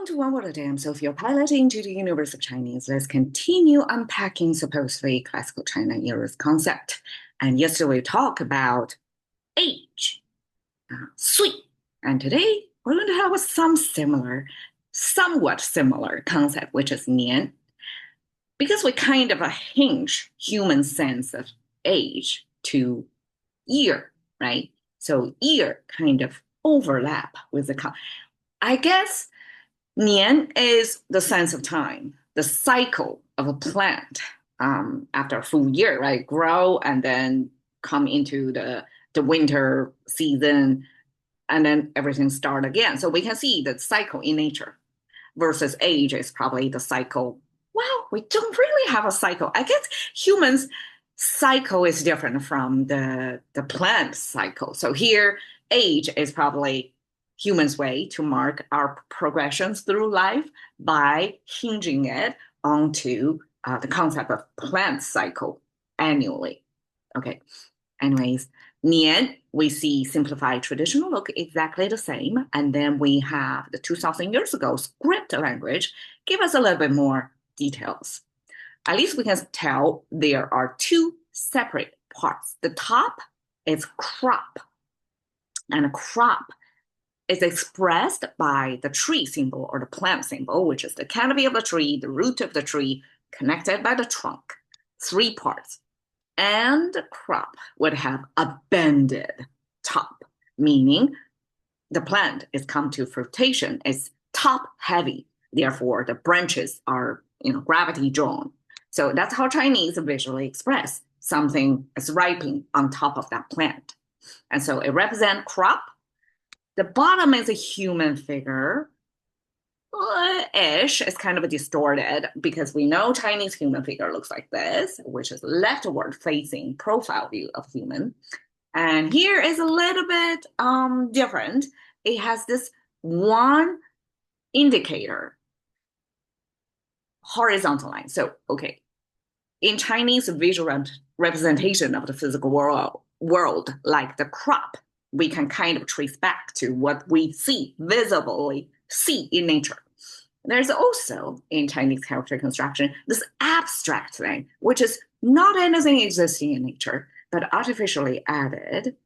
to OWAD a day. I'm Sophia, piloting to the Universe of Chinese. Let's continue unpacking supposedly classical China era's concept. And yesterday we talked about age, sui. And today we're going to have a somewhat similar concept, which is nian. Because we kind of hinge human sense of age to year, right? So year kind of overlap with I guess Nian is the sense of time, the cycle of a plant after a full year, right? Grow and then come into the winter season, and then everything start again. So we can see the cycle in nature versus age is probably the cycle. Well, we don't really have a cycle. I guess humans' cycle is different from the plant cycle. So here, age is probably humans' way to mark our progressions through life by hinging it onto the concept of plant cycle annually. Okay, anyways, Nian, we see simplified traditional look exactly the same. And then we have the 2000 years ago script language give us a little bit more details. At least we can tell there are two separate parts. The top is crop, and a crop is expressed by the tree symbol or the plant symbol, which is the canopy of the tree, the root of the tree, connected by the trunk. Three parts. And the crop would have a bended top, meaning the plant is come to fruition, it's top heavy. Therefore, the branches are gravity drawn. So that's how Chinese visually express something is ripening on top of that plant. And so it represents crop. The bottom is a human figure. Ish is kind of distorted because we know Chinese human figure looks like this, which is leftward facing profile view of human. And here is a little bit different. It has this one indicator, horizontal line. So, okay, in Chinese visual representation of the physical world, like the crop, we can kind of trace back to what we visibly see in nature. There's also, in Chinese character construction, this abstract thing, which is not anything existing in nature, but artificially added,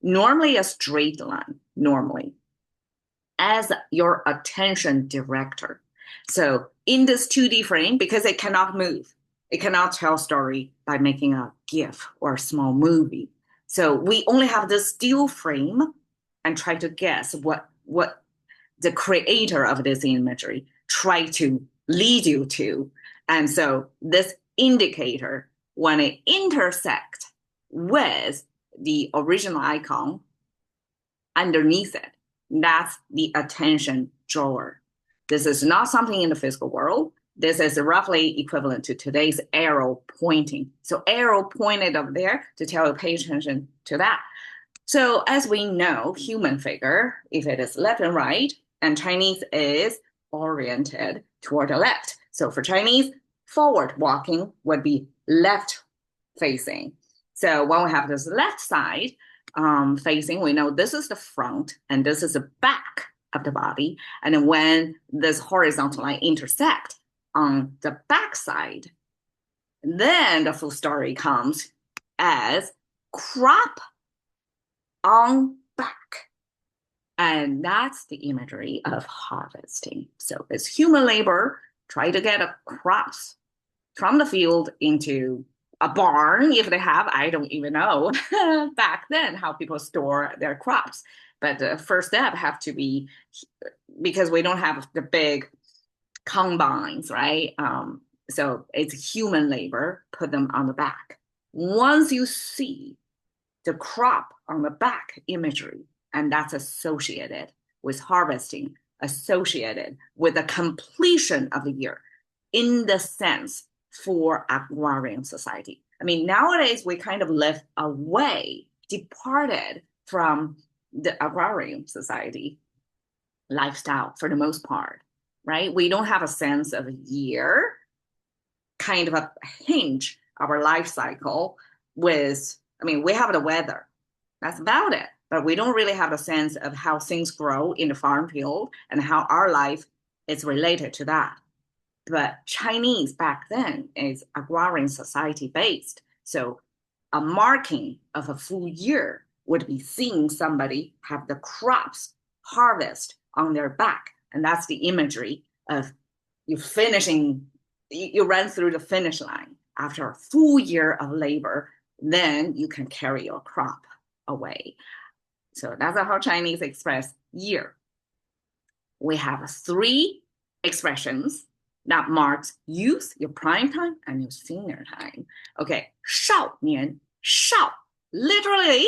normally a straight line, normally, as your attention director. So in this 2D frame, because it cannot move, it cannot tell story by making a GIF or a small movie. So we only have this still frame and try to guess what the creator of this imagery try to lead you to. And so this indicator, when it intersects with the original icon underneath it, that's the attention drawer. This is not something in the physical world. This is roughly equivalent to today's arrow pointing. So arrow pointed up there to tell you pay attention to that. So as we know, human figure, if it is left and right, and Chinese is oriented toward the left. So for Chinese, forward walking would be left facing. So when we have this left side facing, we know this is the front and this is the back of the body. And then when this horizontal line intersect on the back side, then the full story comes as crop on back. And that's the imagery of harvesting. So it's human labor, try to get crops from the field into a barn, if they have, I don't even know back then how people store their crops. But the first step have to be, because we don't have the big combines, right? So it's human labor, put them on the back. Once you see the crop on the back imagery, and that's associated with harvesting, associated with the completion of the year in the sense for agrarian society. I mean, nowadays we kind of live away, departed from the agrarian society lifestyle for the most part, right? We don't have a sense of a year, kind of a hinge of our life cycle with, I mean, we have the weather. That's about it. but we don't really have a sense of how things grow in the farm field and how our life is related to that. But Chinese back then is agrarian society based. So a marking of a full year would be seeing somebody have the crops harvest on their back. And that's the imagery of you finishing, you run through the finish line after a full year of labor, then you can carry your crop away. So that's how Chinese express year. We have 3 expressions that marks youth, your prime time, and your senior time. Okay, 少年, 少 literally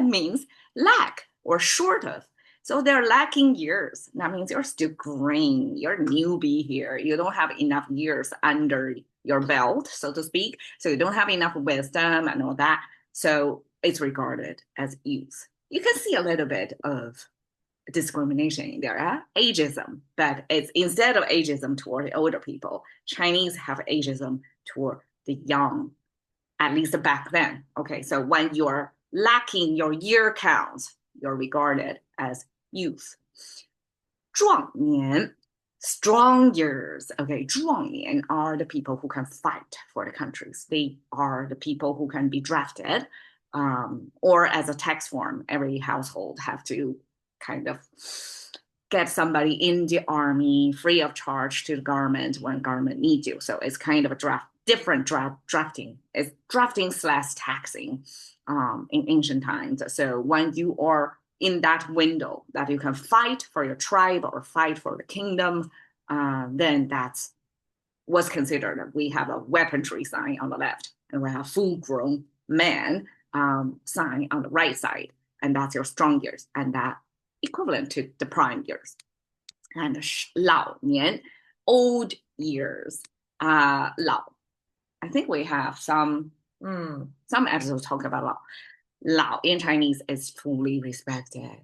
means lack or short of. So they're lacking years. That means you're still green. You're a newbie here. You don't have enough years under your belt, so to speak. So you don't have enough wisdom and all that. So it's regarded as youth. You can see a little bit of discrimination in there, ageism, but it's instead of ageism toward the older people, Chinese have ageism toward the young, at least back then. Okay, so when you're lacking your year counts, you're regarded as youth. 壮年, strong years. Okay, 壮年 are the people who can fight for the countries. They are the people who can be drafted, or as a tax form, every household have to kind of get somebody in the army free of charge to the government when government needs you. So it's kind of a different drafting. It's drafting / taxing in ancient times. So when you are in that window that you can fight for your tribe or fight for the kingdom, then that's what's considered. We have a weaponry sign on the left, and we have full-grown man sign on the right side, and that's your strong years, and that equivalent to the prime years. And 老年, old years. 老, I think we have some episodes talking about 老. 老 in Chinese is fully respected.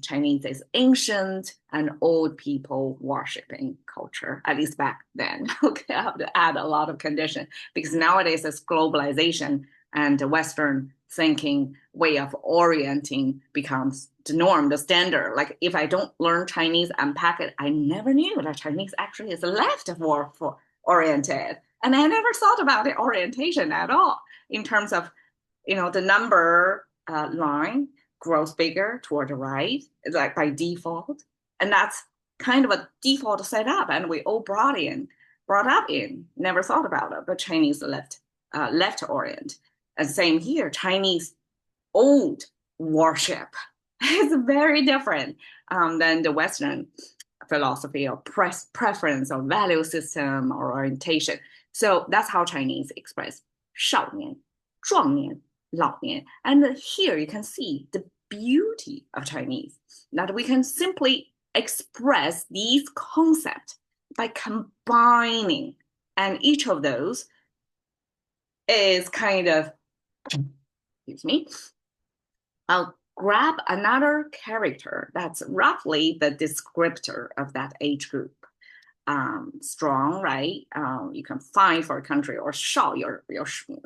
Chinese is ancient and old people worshiping culture, at least back then. Okay, I have to add a lot of condition because nowadays it's globalization and the Western thinking way of orienting becomes the norm, the standard. Like if I don't learn Chinese, unpack it, I never knew that Chinese actually is left for oriented. And I never thought about the orientation at all in terms of, the number line grows bigger toward the right, like by default. And that's kind of a default setup. And we all brought up in, never thought about it, but Chinese left orient. And same here, Chinese old worship is very different than the Western philosophy or preference or value system or orientation. So that's how Chinese express 少年, 壮年, 老年. And here you can see the beauty of Chinese, that we can simply express these concepts by combining, and each of those is kind of, excuse me, I'll grab another character that's roughly the descriptor of that age group. Strong, right? You can fight for a country, or 少, you're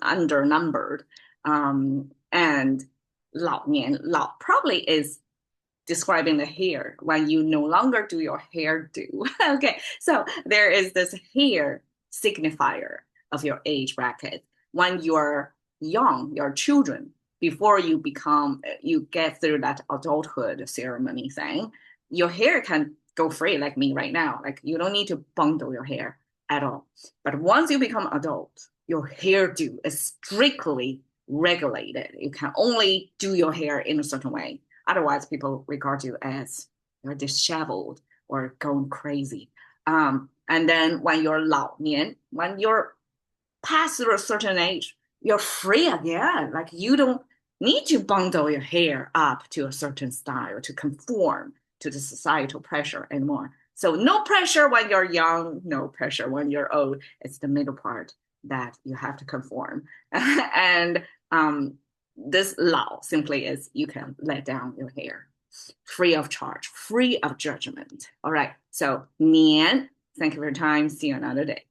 undernumbered. And 老年, 老 probably is describing the hair when you no longer do your hairdo. Okay, so there is this hair signifier of your age bracket. When you're young, your children, before you get through that adulthood ceremony thing, your hair can go free like me right now. Like you don't need to bundle your hair at all. But once you become adult, your hairdo is strictly regulated. You can only do your hair in a certain way. Otherwise, people regard you as you're disheveled or going crazy. And then when you're 老年, when you're past through a certain age, you're free again. Like you don't need to bundle your hair up to a certain style to conform to the societal pressure anymore. So no pressure when you're young, no pressure when you're old. It's the middle part that you have to conform. And this 老 simply is you can let down your hair, free of charge, free of judgment. All right, so 年, thank you for your time. See you another day.